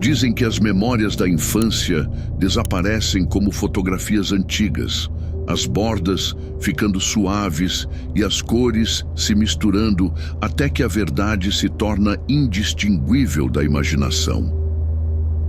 Dizem que as memórias da infância desaparecem como fotografias antigas, as bordas ficando suaves e as cores se misturando até que a verdade se torna indistinguível da imaginação.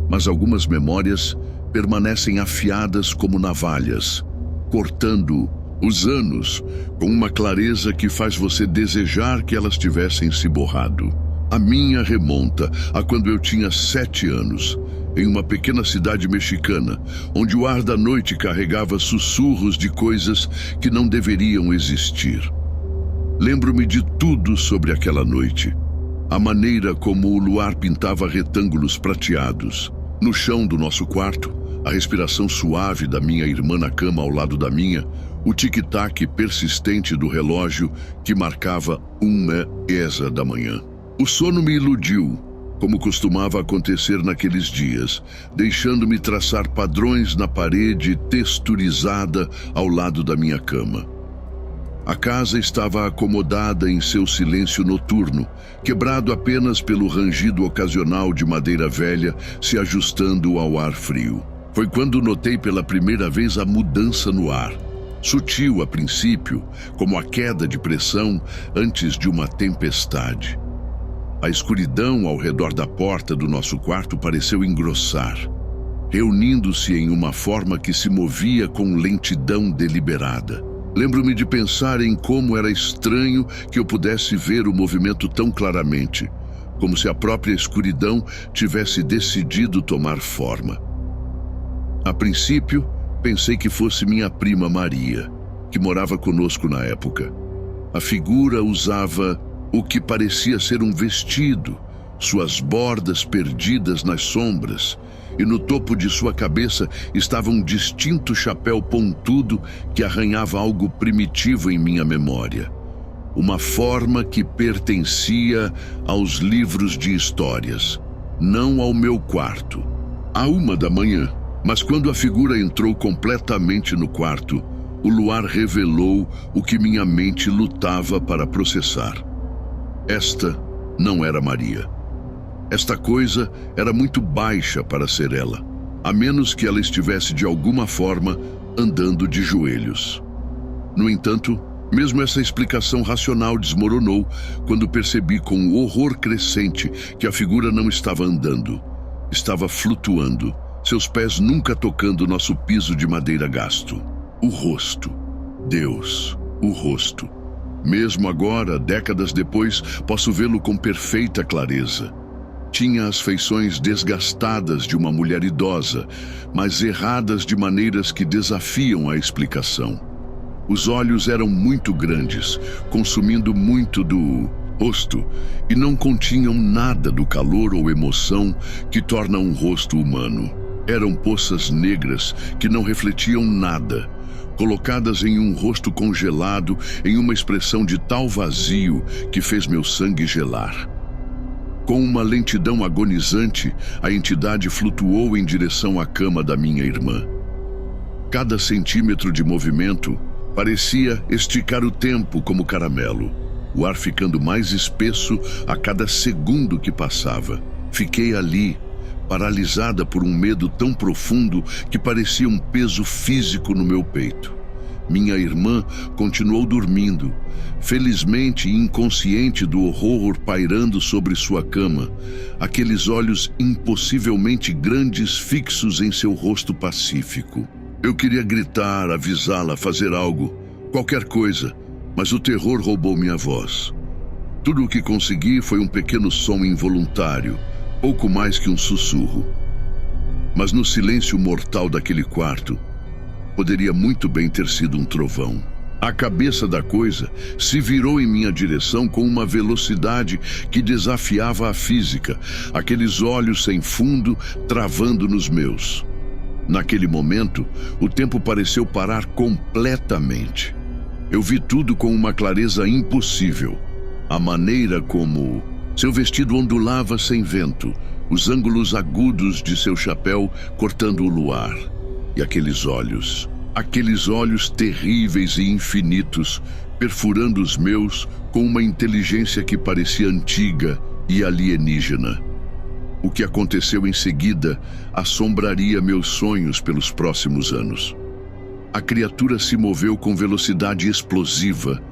Mas algumas memórias permanecem afiadas como navalhas, cortando os anos com uma clareza que faz você desejar que elas tivessem se borrado. A minha remonta a quando eu tinha 7 anos, em uma pequena cidade mexicana, onde o ar da noite carregava sussurros de coisas que não deveriam existir. Lembro-me de tudo sobre aquela noite. A maneira como o luar pintava retângulos prateados. No chão do nosso quarto, a respiração suave da minha irmã na cama ao lado da minha, o tic-tac persistente do relógio que marcava 1h da manhã. O sono me iludiu, como costumava acontecer naqueles dias, deixando-me traçar padrões na parede texturizada ao lado da minha cama. A casa estava acomodada em seu silêncio noturno, quebrado apenas pelo rangido ocasional de madeira velha se ajustando ao ar frio. Foi quando notei pela primeira vez a mudança no ar. Sutil a princípio, como a queda de pressão antes de uma tempestade. A escuridão ao redor da porta do nosso quarto pareceu engrossar, reunindo-se em uma forma que se movia com lentidão deliberada. Lembro-me de pensar em como era estranho que eu pudesse ver o movimento tão claramente, como se a própria escuridão tivesse decidido tomar forma. A princípio, pensei que fosse minha prima Maria, que morava conosco na época. A figura usava o que parecia ser um vestido, suas bordas perdidas nas sombras, e no topo de sua cabeça estava um distinto chapéu pontudo que arranhava algo primitivo em minha memória. Uma forma que pertencia aos livros de histórias, não ao meu quarto. À 1h, mas quando a figura entrou completamente no quarto, o luar revelou o que minha mente lutava para processar. Esta não era Maria. Esta coisa era muito baixa para ser ela, a menos que ela estivesse de alguma forma andando de joelhos. No entanto, mesmo essa explicação racional desmoronou quando percebi com horror crescente que a figura não estava andando, estava flutuando, seus pés nunca tocando nosso piso de madeira gasto. O rosto. Deus, o rosto. Mesmo agora, décadas depois, posso vê-lo com perfeita clareza. Tinha as feições desgastadas de uma mulher idosa, mas erradas de maneiras que desafiam a explicação. Os olhos eram muito grandes, consumindo muito do rosto, e não continham nada do calor ou emoção que torna um rosto humano. Eram poças negras que não refletiam nada, colocadas em um rosto congelado, em uma expressão de tal vazio que fez meu sangue gelar. Com uma lentidão agonizante, a entidade flutuou em direção à cama da minha irmã. Cada centímetro de movimento parecia esticar o tempo como caramelo, o ar ficando mais espesso a cada segundo que passava. Fiquei ali, paralisada por um medo tão profundo que parecia um peso físico no meu peito. Minha irmã continuou dormindo, felizmente inconsciente do horror pairando sobre sua cama, aqueles olhos impossivelmente grandes fixos em seu rosto pacífico. Eu queria gritar, avisá-la, fazer algo, qualquer coisa, mas o terror roubou minha voz. Tudo o que consegui foi um pequeno som involuntário, pouco mais que um sussurro. Mas no silêncio mortal daquele quarto, poderia muito bem ter sido um trovão. A cabeça da coisa se virou em minha direção com uma velocidade que desafiava a física, aqueles olhos sem fundo travando nos meus. Naquele momento, o tempo pareceu parar completamente. Eu vi tudo com uma clareza impossível. A maneira como seu vestido ondulava sem vento, os ângulos agudos de seu chapéu cortando o luar. E aqueles olhos terríveis e infinitos, perfurando os meus com uma inteligência que parecia antiga e alienígena. O que aconteceu em seguida assombraria meus sonhos pelos próximos anos. A criatura se moveu com velocidade explosiva,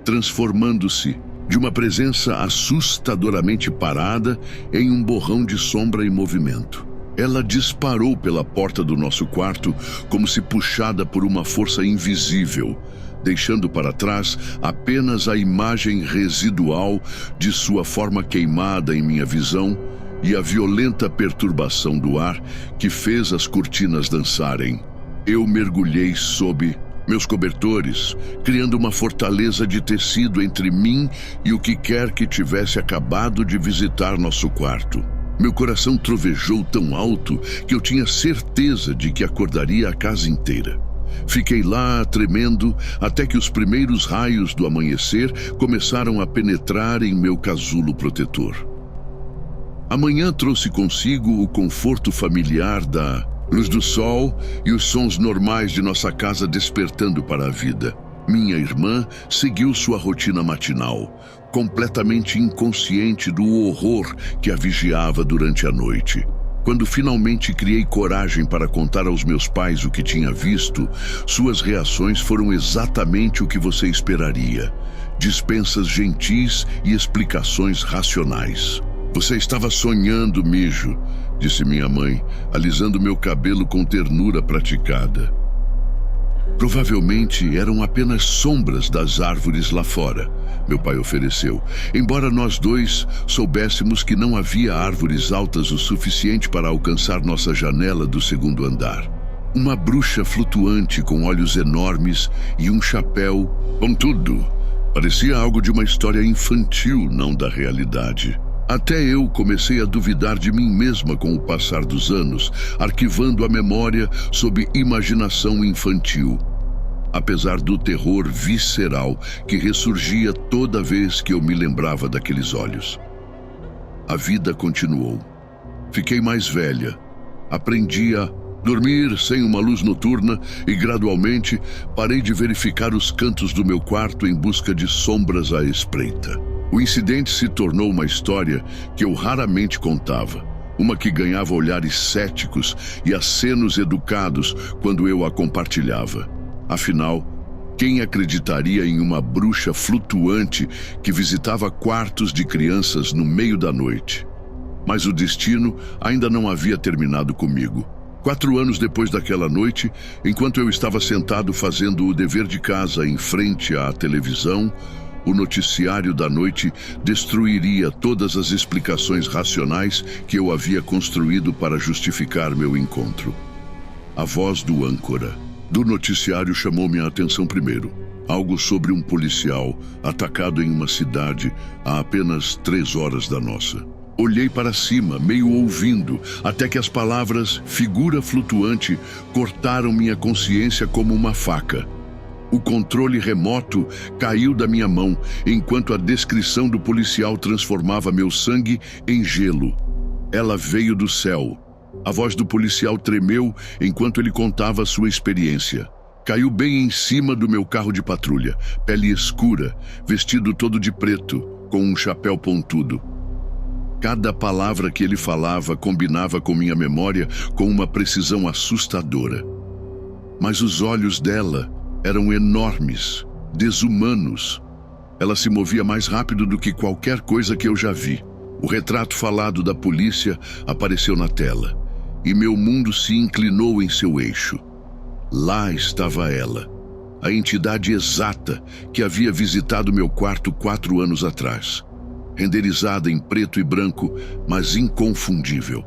transformando-se de uma presença assustadoramente parada em um borrão de sombra em movimento. Ela disparou pela porta do nosso quarto como se puxada por uma força invisível, deixando para trás apenas a imagem residual de sua forma queimada em minha visão e a violenta perturbação do ar que fez as cortinas dançarem. Eu mergulhei sob meus cobertores, criando uma fortaleza de tecido entre mim e o que quer que tivesse acabado de visitar nosso quarto. Meu coração trovejou tão alto que eu tinha certeza de que acordaria a casa inteira. Fiquei lá, tremendo, até que os primeiros raios do amanhecer começaram a penetrar em meu casulo protetor. A manhã trouxe consigo o conforto familiar da luz do sol e os sons normais de nossa casa despertando para a vida. Minha irmã seguiu sua rotina matinal, completamente inconsciente do horror que a vigiava durante a noite. Quando finalmente criei coragem para contar aos meus pais o que tinha visto, suas reações foram exatamente o que você esperaria: dispensas gentis e explicações racionais. Você estava sonhando, mijo, disse minha mãe, alisando meu cabelo com ternura praticada. Provavelmente eram apenas sombras das árvores lá fora, meu pai ofereceu, embora nós dois soubéssemos que não havia árvores altas o suficiente para alcançar nossa janela do segundo andar. Uma bruxa flutuante com olhos enormes e um chapéu, contudo, parecia algo de uma história infantil, não da realidade. Até eu comecei a duvidar de mim mesma com o passar dos anos, arquivando a memória sob imaginação infantil. Apesar do terror visceral que ressurgia toda vez que eu me lembrava daqueles olhos. A vida continuou. Fiquei mais velha. Aprendi a dormir sem uma luz noturna e, gradualmente, parei de verificar os cantos do meu quarto em busca de sombras à espreita. O incidente se tornou uma história que eu raramente contava, uma que ganhava olhares céticos e acenos educados quando eu a compartilhava. Afinal, quem acreditaria em uma bruxa flutuante que visitava quartos de crianças no meio da noite? Mas o destino ainda não havia terminado comigo. 4 anos depois daquela noite, enquanto eu estava sentado fazendo o dever de casa em frente à televisão, o noticiário da noite destruiria todas as explicações racionais que eu havia construído para justificar meu encontro. A voz do âncora do noticiário chamou minha atenção primeiro. Algo sobre um policial atacado em uma cidade a apenas 3 horas da nossa. Olhei para cima, meio ouvindo, até que as palavras "figura flutuante" cortaram minha consciência como uma faca. O controle remoto caiu da minha mão, enquanto a descrição do policial transformava meu sangue em gelo. Ela veio do céu. A voz do policial tremeu enquanto ele contava sua experiência. Caiu bem em cima do meu carro de patrulha, pele escura, vestido todo de preto, com um chapéu pontudo. Cada palavra que ele falava combinava com minha memória com uma precisão assustadora. Mas os olhos dela eram enormes, desumanos. Ela se movia mais rápido do que qualquer coisa que eu já vi. O retrato falado da polícia apareceu na tela, e meu mundo se inclinou em seu eixo. Lá estava ela, a entidade exata que havia visitado meu quarto 4 anos atrás, renderizada em preto e branco, mas inconfundível.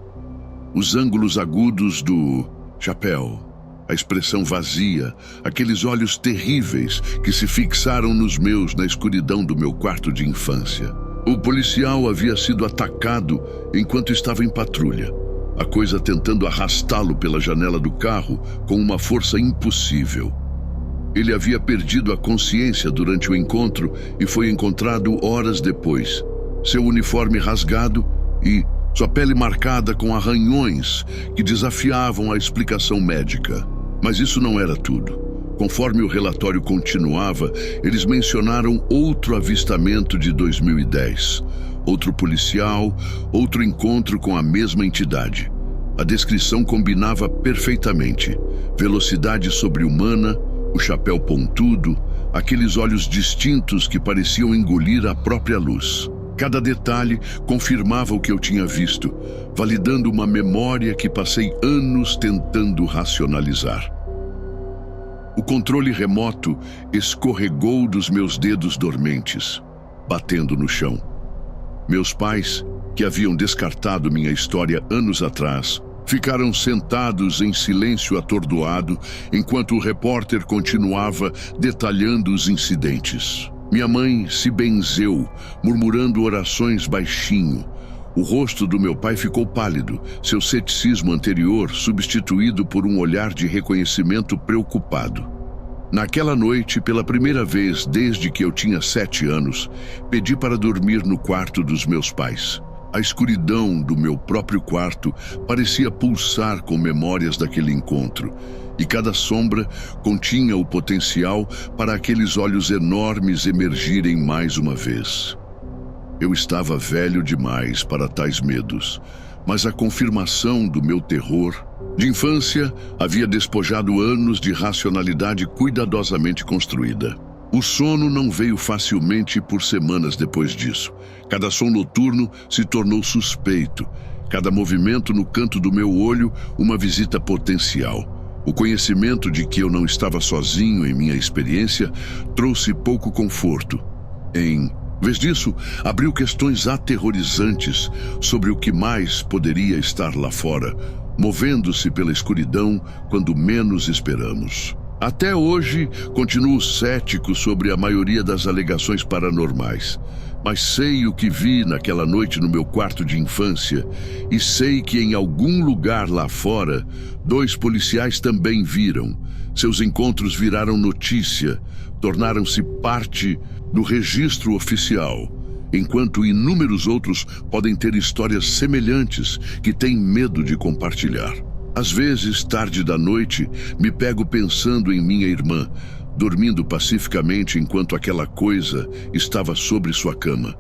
Os ângulos agudos do chapéu, a expressão vazia, aqueles olhos terríveis que se fixaram nos meus na escuridão do meu quarto de infância. O policial havia sido atacado enquanto estava em patrulha, a coisa tentando arrastá-lo pela janela do carro com uma força impossível. Ele havia perdido a consciência durante o encontro e foi encontrado horas depois, seu uniforme rasgado e sua pele marcada com arranhões que desafiavam a explicação médica. Mas isso não era tudo. Conforme o relatório continuava, eles mencionaram outro avistamento de 2010, outro policial, outro encontro com a mesma entidade. A descrição combinava perfeitamente: velocidade sobre-humana, o chapéu pontudo, aqueles olhos distintos que pareciam engolir a própria luz. Cada detalhe confirmava o que eu tinha visto, validando uma memória que passei anos tentando racionalizar. O controle remoto escorregou dos meus dedos dormentes, batendo no chão. Meus pais, que haviam descartado minha história anos atrás, ficaram sentados em silêncio atordoado enquanto o repórter continuava detalhando os incidentes. Minha mãe se benzeu, murmurando orações baixinho. O rosto do meu pai ficou pálido, seu ceticismo anterior substituído por um olhar de reconhecimento preocupado. Naquela noite, pela primeira vez desde que eu tinha 7 anos, pedi para dormir no quarto dos meus pais. A escuridão do meu próprio quarto parecia pulsar com memórias daquele encontro, e cada sombra continha o potencial para aqueles olhos enormes emergirem mais uma vez. Eu estava velho demais para tais medos, mas a confirmação do meu terror de infância havia despojado anos de racionalidade cuidadosamente construída. O sono não veio facilmente por semanas depois disso. Cada som noturno se tornou suspeito. Cada movimento no canto do meu olho, uma visita potencial. O conhecimento de que eu não estava sozinho em minha experiência trouxe pouco conforto. Em vez disso, abriu questões aterrorizantes sobre o que mais poderia estar lá fora, movendo-se pela escuridão quando menos esperamos. Até hoje, continuo cético sobre a maioria das alegações paranormais, mas sei o que vi naquela noite no meu quarto de infância e sei que em algum lugar lá fora, 2 policiais também viram. Seus encontros viraram notícia, tornaram-se parte do registro oficial, enquanto inúmeros outros podem ter histórias semelhantes que têm medo de compartilhar. Às vezes, tarde da noite, me pego pensando em minha irmã, dormindo pacificamente enquanto aquela coisa estava sobre sua cama.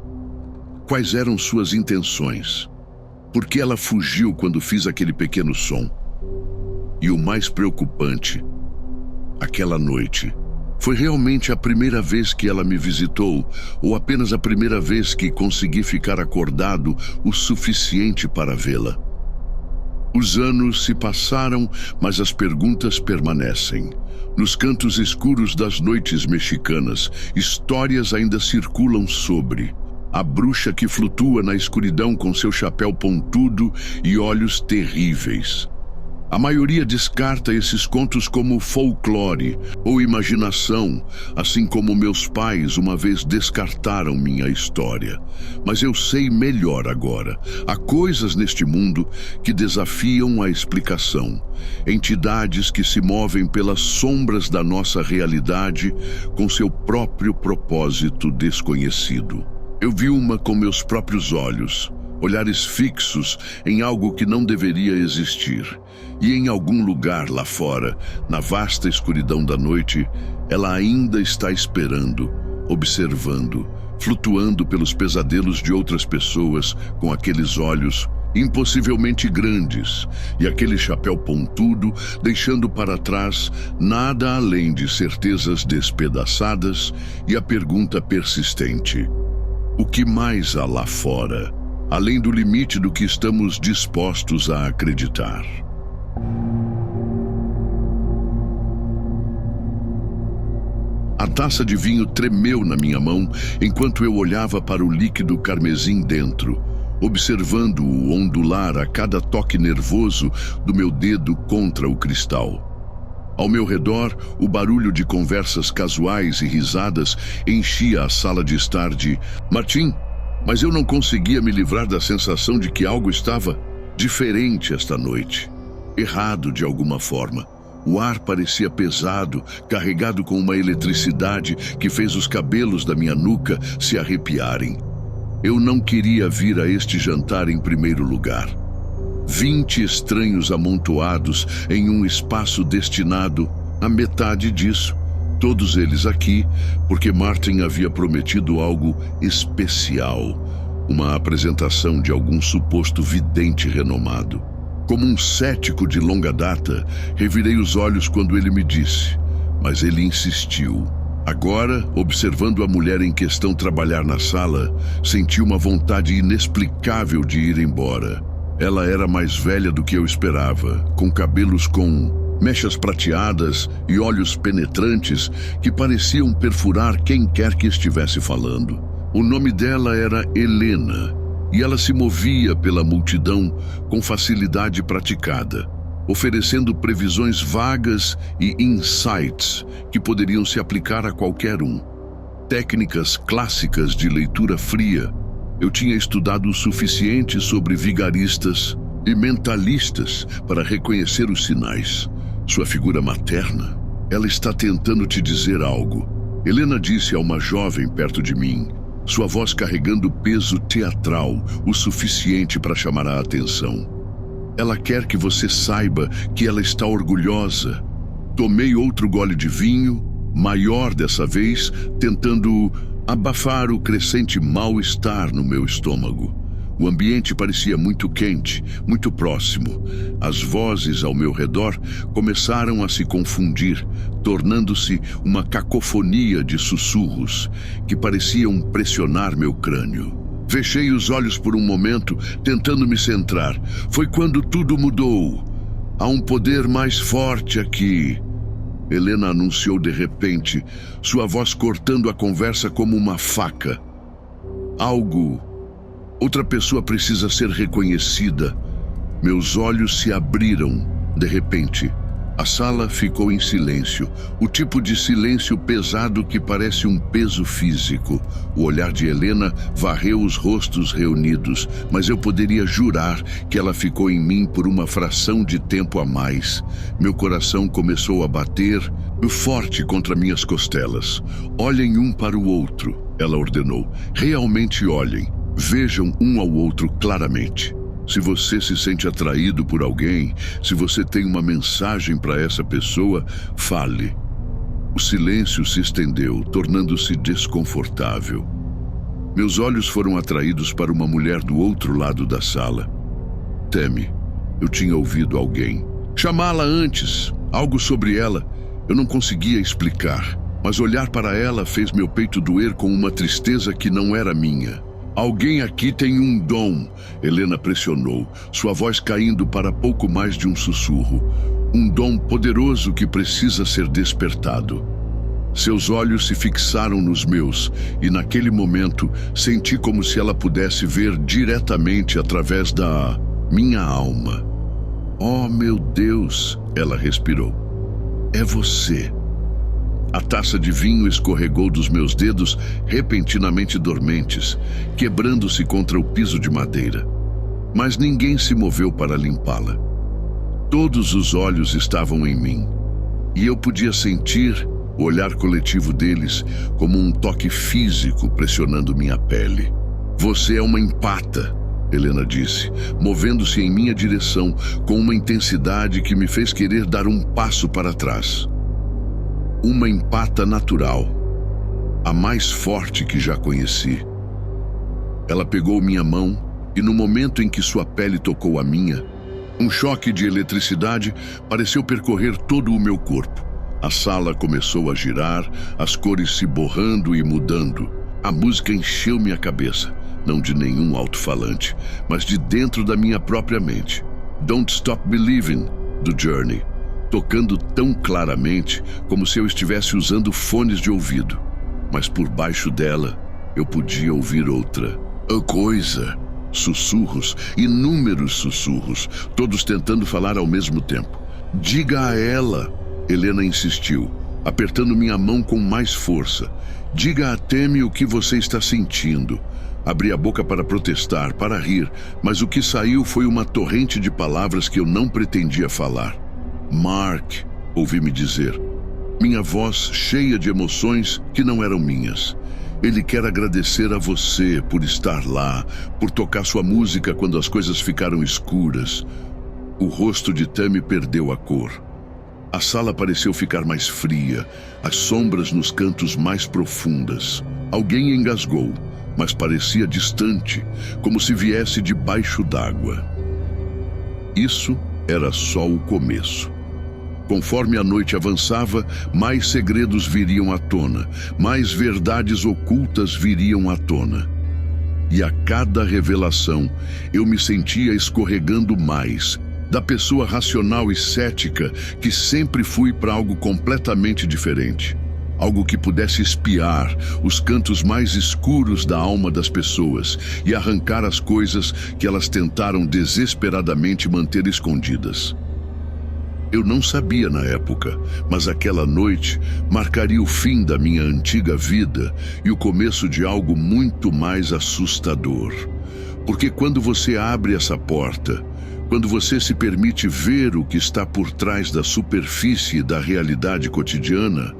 Quais eram suas intenções? Por que ela fugiu quando fiz aquele pequeno som? E o mais preocupante, aquela noite, foi realmente a primeira vez que ela me visitou, ou apenas a primeira vez que consegui ficar acordado o suficiente para vê-la? Os anos se passaram, mas as perguntas permanecem. Nos cantos escuros das noites mexicanas, histórias ainda circulam sobre a bruxa que flutua na escuridão com seu chapéu pontudo e olhos terríveis. A maioria descarta esses contos como folclore ou imaginação, assim como meus pais uma vez descartaram minha história. Mas eu sei melhor agora. Há coisas neste mundo que desafiam a explicação. Entidades que se movem pelas sombras da nossa realidade com seu próprio propósito desconhecido. Eu vi uma com meus próprios olhos. Olhares fixos em algo que não deveria existir. E em algum lugar lá fora, na vasta escuridão da noite, ela ainda está esperando, observando, flutuando pelos pesadelos de outras pessoas com aqueles olhos impossivelmente grandes e aquele chapéu pontudo, deixando para trás nada além de certezas despedaçadas e a pergunta persistente: o que mais há lá fora? Além do limite do que estamos dispostos a acreditar. A taça de vinho tremeu na minha mão enquanto eu olhava para o líquido carmesim dentro, observando-o ondular a cada toque nervoso do meu dedo contra o cristal. Ao meu redor, o barulho de conversas casuais e risadas enchia a sala de estar de Martim. Mas eu não conseguia me livrar da sensação de que algo estava diferente esta noite. Errado de alguma forma. O ar parecia pesado, carregado com uma eletricidade que fez os cabelos da minha nuca se arrepiarem. Eu não queria vir a este jantar em primeiro lugar. 20 estranhos amontoados em um espaço destinado A metade disso, todos eles aqui, porque Martin havia prometido algo especial, uma apresentação de algum suposto vidente renomado. Como um cético de longa data, revirei os olhos quando ele me disse, mas ele insistiu. Agora, observando a mulher em questão trabalhar na sala, senti uma vontade inexplicável de ir embora. Ela era mais velha do que eu esperava, com cabelos com mechas prateadas e olhos penetrantes que pareciam perfurar quem quer que estivesse falando. O nome dela era Helena, e ela se movia pela multidão com facilidade praticada, oferecendo previsões vagas e insights que poderiam se aplicar a qualquer um. Técnicas clássicas de leitura fria. Eu tinha estudado o suficiente sobre vigaristas e mentalistas para reconhecer os sinais. Sua figura materna, ela está tentando te dizer algo. Helena disse a uma jovem perto de mim, sua voz carregando peso teatral o suficiente para chamar a atenção. Ela quer que você saiba que ela está orgulhosa. Tomei outro gole de vinho, maior dessa vez, tentando abafar o crescente mal-estar no meu estômago. O ambiente parecia muito quente, muito próximo. As vozes ao meu redor começaram a se confundir, tornando-se uma cacofonia de sussurros que pareciam pressionar meu crânio. Fechei os olhos por um momento, tentando me centrar. Foi quando tudo mudou. Há um poder mais forte aqui. Helena anunciou de repente, sua voz cortando a conversa como uma faca. Outra pessoa precisa ser reconhecida. Meus olhos se abriram, de repente. A sala ficou em silêncio, o tipo de silêncio pesado que parece um peso físico. O olhar de Helena varreu os rostos reunidos, mas eu poderia jurar que ela ficou em mim por uma fração de tempo a mais. Meu coração começou a bater forte contra minhas costelas. Olhem um para o outro, ela ordenou. Realmente olhem. Vejam um ao outro claramente. Se você se sente atraído por alguém, se você tem uma mensagem para essa pessoa, fale. O silêncio se estendeu, tornando-se desconfortável. Meus olhos foram atraídos para uma mulher do outro lado da sala. Temi, eu tinha ouvido alguém. Chamá-la antes, algo sobre ela. Eu não conseguia explicar, mas olhar para ela fez meu peito doer com uma tristeza que não era minha. Alguém aqui tem um dom, Helena pressionou, sua voz caindo para pouco mais de um sussurro. Um dom poderoso que precisa ser despertado. Seus olhos se fixaram nos meus, e naquele momento senti como se ela pudesse ver diretamente através da minha alma. Oh, meu Deus, ela respirou. É você. A taça de vinho escorregou dos meus dedos repentinamente dormentes, quebrando-se contra o piso de madeira. Mas ninguém se moveu para limpá-la. Todos os olhos estavam em mim, e eu podia sentir o olhar coletivo deles como um toque físico pressionando minha pele. Você é uma empata, Helena disse, movendo-se em minha direção com uma intensidade que me fez querer dar um passo para trás. Uma empata natural, a mais forte que já conheci. Ela pegou minha mão e no momento em que sua pele tocou a minha, um choque de eletricidade pareceu percorrer todo o meu corpo. A sala começou a girar, as cores se borrando e mudando. A música encheu minha cabeça, não de nenhum alto-falante, mas de dentro da minha própria mente. Don't Stop Believing, do Journey, tocando tão claramente como se eu estivesse usando fones de ouvido. Mas por baixo dela, eu podia ouvir outra coisa. Sussurros, inúmeros sussurros, todos tentando falar ao mesmo tempo. Diga a ela, Helena insistiu, apertando minha mão com mais força. Diga a Temi o que você está sentindo. Abri a boca para protestar, para rir, mas o que saiu foi uma torrente de palavras que eu não pretendia falar. Mark, ouvi-me dizer, minha voz cheia de emoções que não eram minhas. Ele quer agradecer a você por estar lá, por tocar sua música quando as coisas ficaram escuras. O rosto de Temi perdeu a cor. A sala pareceu ficar mais fria, as sombras nos cantos mais profundas. Alguém engasgou, mas parecia distante, como se viesse debaixo d'água. Isso era só o começo. Conforme a noite avançava, mais segredos viriam à tona, mais verdades ocultas viriam à tona. E a cada revelação, eu me sentia escorregando mais, da pessoa racional e cética que sempre fui para algo completamente diferente. Algo que pudesse espiar os cantos mais escuros da alma das pessoas e arrancar as coisas que elas tentaram desesperadamente manter escondidas. Eu não sabia na época, mas aquela noite marcaria o fim da minha antiga vida e o começo de algo muito mais assustador. Porque quando você abre essa porta, quando você se permite ver o que está por trás da superfície da realidade cotidiana,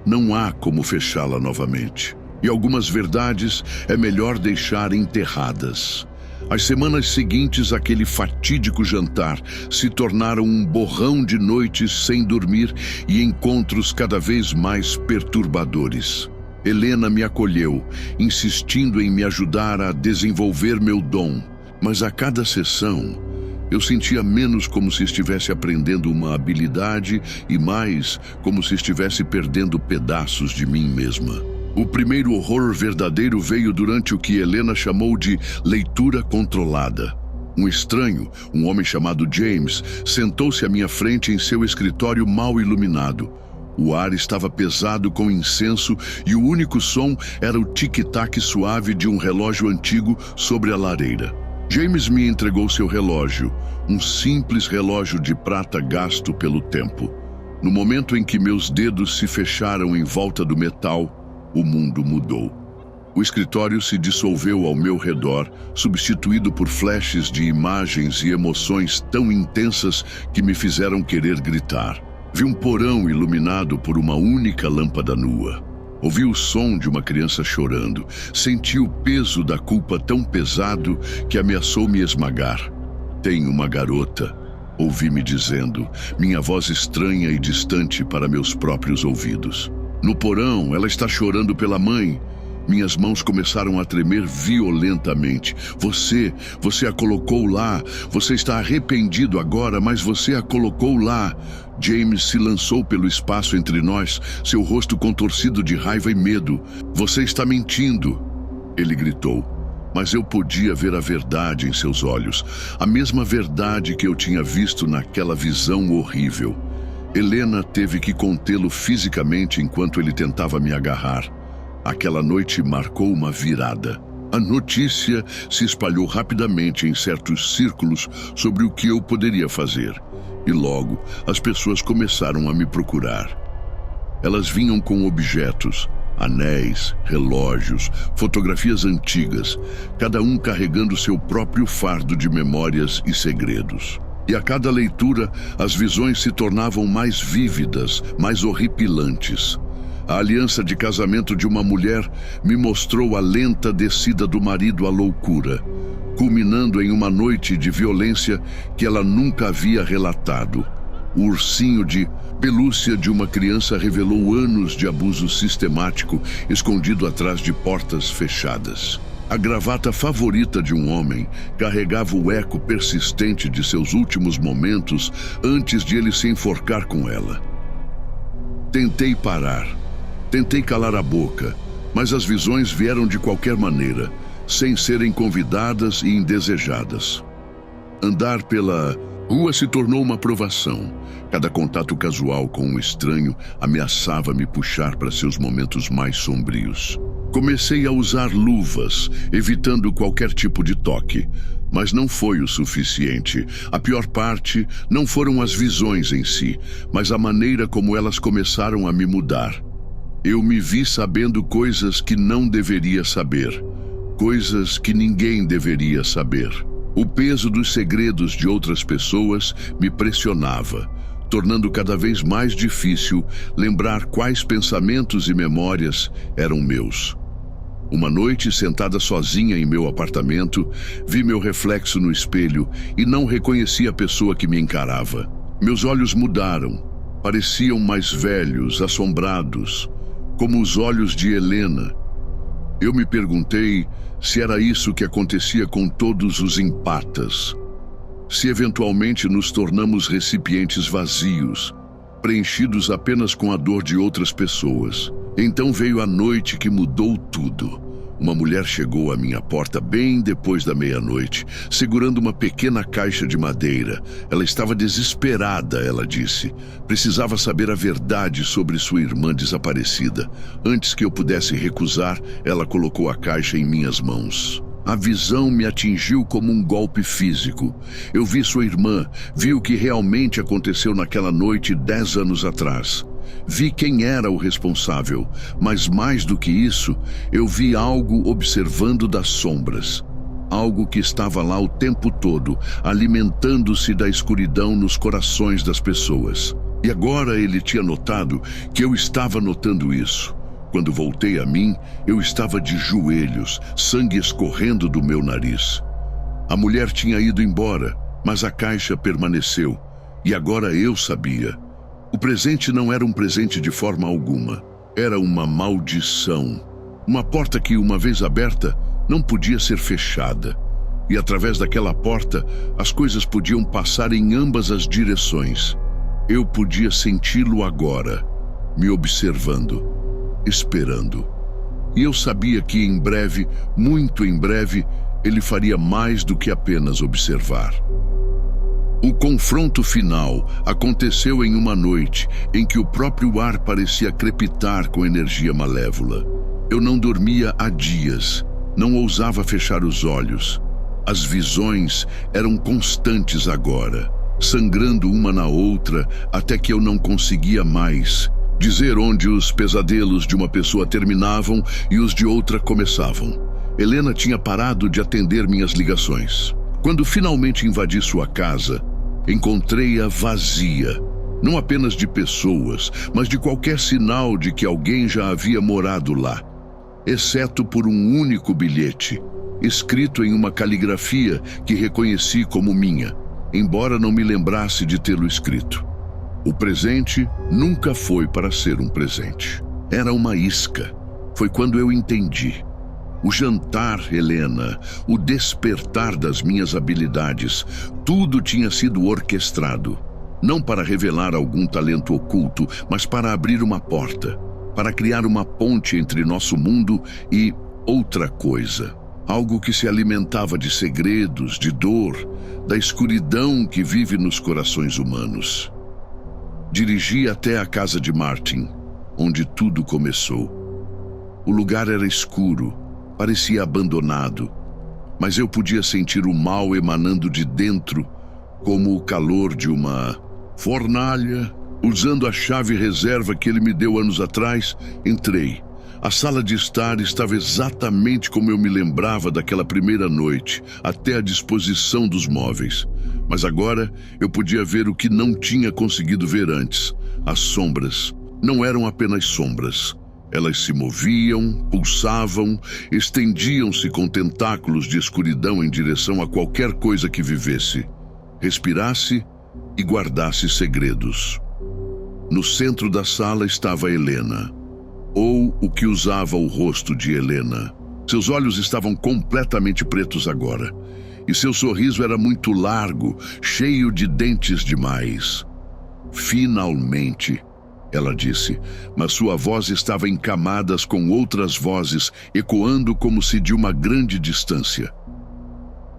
não há como fechá-la novamente. E algumas verdades é melhor deixar enterradas. As semanas seguintes àquele fatídico jantar se tornaram um borrão de noites sem dormir e encontros cada vez mais perturbadores. Helena me acolheu, insistindo em me ajudar a desenvolver meu dom, mas a cada sessão eu sentia menos como se estivesse aprendendo uma habilidade e mais como se estivesse perdendo pedaços de mim mesma. O primeiro horror verdadeiro veio durante o que Helena chamou de leitura controlada. Um estranho, um homem chamado James, sentou-se à minha frente em seu escritório mal iluminado. O ar estava pesado com incenso e o único som era o tic-tac suave de um relógio antigo sobre a lareira. James me entregou seu relógio, um simples relógio de prata gasto pelo tempo. No momento em que meus dedos se fecharam em volta do metal, o mundo mudou. O escritório se dissolveu ao meu redor, substituído por flashes de imagens e emoções tão intensas que me fizeram querer gritar. Vi um porão iluminado por uma única lâmpada nua. Ouvi o som de uma criança chorando. Senti o peso da culpa tão pesado que ameaçou me esmagar. Tenho uma garota, ouvi-me dizendo, minha voz estranha e distante para meus próprios ouvidos. No porão, ela está chorando pela mãe. Minhas mãos começaram a tremer violentamente. Você a colocou lá. Você está arrependido agora, mas você a colocou lá. James se lançou pelo espaço entre nós, seu rosto contorcido de raiva e medo. Você está mentindo, ele gritou. Mas eu podia ver a verdade em seus olhos, a mesma verdade que eu tinha visto naquela visão horrível. Helena teve que contê-lo fisicamente enquanto ele tentava me agarrar. Aquela noite marcou uma virada. A notícia se espalhou rapidamente em certos círculos sobre o que eu poderia fazer. E logo, as pessoas começaram a me procurar. Elas vinham com objetos, anéis, relógios, fotografias antigas, cada um carregando seu próprio fardo de memórias e segredos. E a cada leitura, as visões se tornavam mais vívidas, mais horripilantes. A aliança de casamento de uma mulher me mostrou a lenta descida do marido à loucura, culminando em uma noite de violência que ela nunca havia relatado. O ursinho de pelúcia de uma criança revelou anos de abuso sistemático escondido atrás de portas fechadas. A gravata favorita de um homem carregava o eco persistente de seus últimos momentos antes de ele se enforcar com ela. Tentei parar. Tentei calar a boca, mas as visões vieram de qualquer maneira, sem serem convidadas e indesejadas. Andar pela rua se tornou uma provação. Cada contato casual com um estranho ameaçava me puxar para seus momentos mais sombrios. Comecei a usar luvas, evitando qualquer tipo de toque, mas não foi o suficiente. A pior parte não foram as visões em si, mas a maneira como elas começaram a me mudar. Eu me vi sabendo coisas que não deveria saber, coisas que ninguém deveria saber. O peso dos segredos de outras pessoas me pressionava, tornando cada vez mais difícil lembrar quais pensamentos e memórias eram meus. Uma noite, sentada sozinha em meu apartamento, vi meu reflexo no espelho e não reconheci a pessoa que me encarava. Meus olhos mudaram. Pareciam mais velhos, assombrados, como os olhos de Helena. Eu me perguntei se era isso que acontecia com todos os empatas. Se eventualmente nos tornamos recipientes vazios, preenchidos apenas com a dor de outras pessoas. Então veio a noite que mudou tudo. Uma mulher chegou à minha porta bem depois da meia-noite, segurando uma pequena caixa de madeira. Ela estava desesperada, ela disse. Precisava saber a verdade sobre sua irmã desaparecida. Antes que eu pudesse recusar, ela colocou a caixa em minhas mãos. A visão me atingiu como um golpe físico. Eu vi sua irmã, vi o que realmente aconteceu naquela noite 10 anos atrás. Vi quem era o responsável, mas mais do que isso, eu vi algo observando das sombras. Algo que estava lá o tempo todo, alimentando-se da escuridão nos corações das pessoas. E agora ele tinha notado que eu estava notando isso. Quando voltei a mim, eu estava de joelhos, sangue escorrendo do meu nariz. A mulher tinha ido embora, mas a caixa permaneceu. E agora eu sabia. O presente não era um presente de forma alguma. Era uma maldição. Uma porta que, uma vez aberta, não podia ser fechada. E através daquela porta, as coisas podiam passar em ambas as direções. Eu podia senti-lo agora, me observando, esperando. E eu sabia que em breve, muito em breve, ele faria mais do que apenas observar. O confronto final aconteceu em uma noite em que o próprio ar parecia crepitar com energia malévola. Eu não dormia há dias, não ousava fechar os olhos. As visões eram constantes agora, sangrando uma na outra até que eu não conseguia mais dizer onde os pesadelos de uma pessoa terminavam e os de outra começavam. Helena tinha parado de atender minhas ligações. Quando finalmente invadi sua casa, encontrei-a vazia, não apenas de pessoas, mas de qualquer sinal de que alguém já havia morado lá, exceto por um único bilhete, escrito em uma caligrafia que reconheci como minha, embora não me lembrasse de tê-lo escrito. O presente nunca foi para ser um presente. Era uma isca. Foi quando eu entendi. O jantar, Helena, o despertar das minhas habilidades, tudo tinha sido orquestrado. Não para revelar algum talento oculto, mas para abrir uma porta, para criar uma ponte entre nosso mundo e outra coisa. Algo que se alimentava de segredos, de dor, da escuridão que vive nos corações humanos. Dirigi até a casa de Martin, onde tudo começou. O lugar era escuro, parecia abandonado, mas eu podia sentir o mal emanando de dentro, como o calor de uma fornalha. Usando a chave reserva que ele me deu anos atrás, entrei. A sala de estar estava exatamente como eu me lembrava daquela primeira noite, até a disposição dos móveis. Mas agora eu podia ver o que não tinha conseguido ver antes. As sombras não eram apenas sombras. Elas se moviam, pulsavam, estendiam-se com tentáculos de escuridão em direção a qualquer coisa que vivesse, respirasse e guardasse segredos. No centro da sala estava Helena, ou o que usava o rosto de Helena. Seus olhos estavam completamente pretos agora, e seu sorriso era muito largo, cheio de dentes demais. Finalmente, ela disse, mas sua voz estava em camadas com outras vozes, ecoando como se de uma grande distância.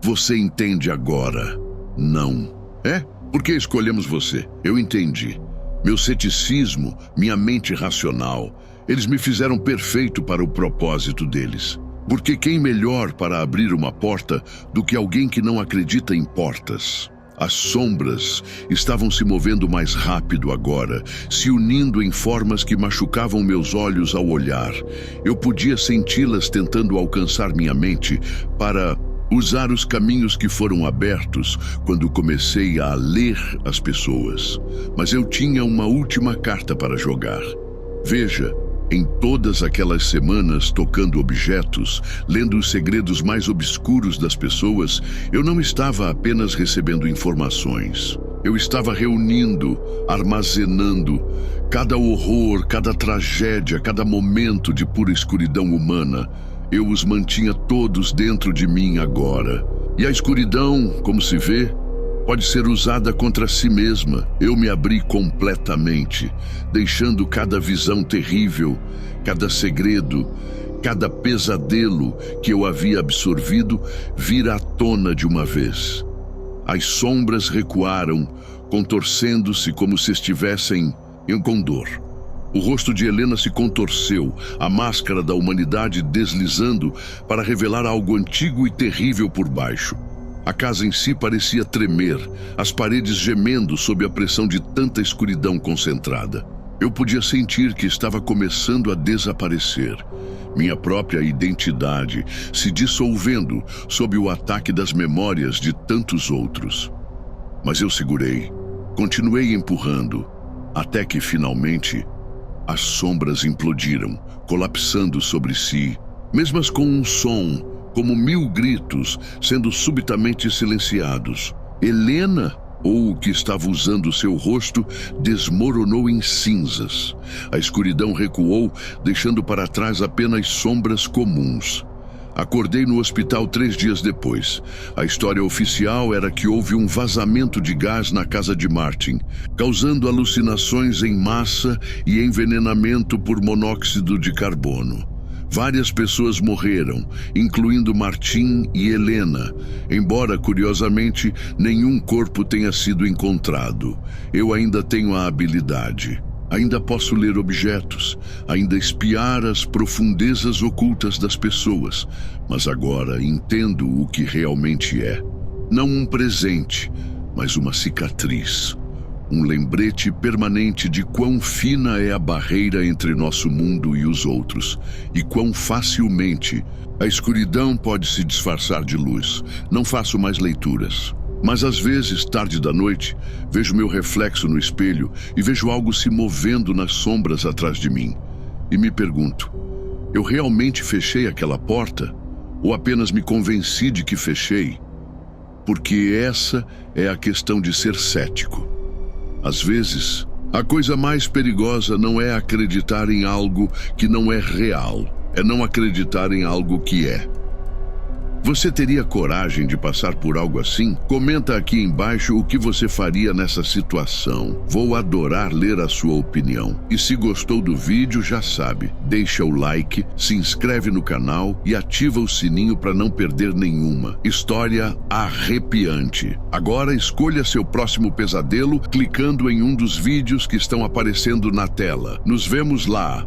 Você entende agora? Não. É? Por que escolhemos você? Eu entendi. Meu ceticismo, minha mente racional, eles me fizeram perfeito para o propósito deles. Porque quem melhor para abrir uma porta do que alguém que não acredita em portas? As sombras estavam se movendo mais rápido agora, se unindo em formas que machucavam meus olhos ao olhar. Eu podia senti-las tentando alcançar minha mente para usar os caminhos que foram abertos quando comecei a ler as pessoas. Mas eu tinha uma última carta para jogar. Veja, em todas aquelas semanas tocando objetos, lendo os segredos mais obscuros das pessoas, eu não estava apenas recebendo informações. Eu estava reunindo, armazenando cada horror, cada tragédia, cada momento de pura escuridão humana. Eu os mantinha todos dentro de mim agora. E a escuridão, como se vê, pode ser usada contra si mesma. Eu me abri completamente, deixando cada visão terrível, cada segredo, cada pesadelo que eu havia absorvido vir à tona de uma vez. As sombras recuaram, contorcendo-se como se estivessem em condor. O rosto de Helena se contorceu, a máscara da humanidade deslizando para revelar algo antigo e terrível por baixo. A casa em si parecia tremer, as paredes gemendo sob a pressão de tanta escuridão concentrada. Eu podia sentir que estava começando a desaparecer. Minha própria identidade se dissolvendo sob o ataque das memórias de tantos outros. Mas eu segurei, continuei empurrando, até que finalmente as sombras implodiram, colapsando sobre si, mesmas com um som, como 1000 gritos, sendo subitamente silenciados. Helena, ou o que estava usando seu rosto, desmoronou em cinzas. A escuridão recuou, deixando para trás apenas sombras comuns. Acordei no hospital 3 dias depois. A história oficial era que houve um vazamento de gás na casa de Martin, causando alucinações em massa e envenenamento por monóxido de carbono. Várias pessoas morreram, incluindo Martin e Helena, embora, curiosamente, nenhum corpo tenha sido encontrado. Eu ainda tenho a habilidade. Ainda posso ler objetos, ainda espiar as profundezas ocultas das pessoas, mas agora entendo o que realmente é. Não um presente, mas uma cicatriz. Um lembrete permanente de quão fina é a barreira entre nosso mundo e os outros, e quão facilmente a escuridão pode se disfarçar de luz. Não faço mais leituras. Mas às vezes, tarde da noite, vejo meu reflexo no espelho e vejo algo se movendo nas sombras atrás de mim. E me pergunto, eu realmente fechei aquela porta? Ou apenas me convenci de que fechei? Porque essa é a questão de ser cético. Às vezes, a coisa mais perigosa não é acreditar em algo que não é real, é não acreditar em algo que é. Você teria coragem de passar por algo assim? Comenta aqui embaixo o que você faria nessa situação. Vou adorar ler a sua opinião. E se gostou do vídeo, já sabe, deixa o like, se inscreve no canal e ativa o sininho para não perder nenhuma história arrepiante. Agora escolha seu próximo pesadelo clicando em um dos vídeos que estão aparecendo na tela. Nos vemos lá!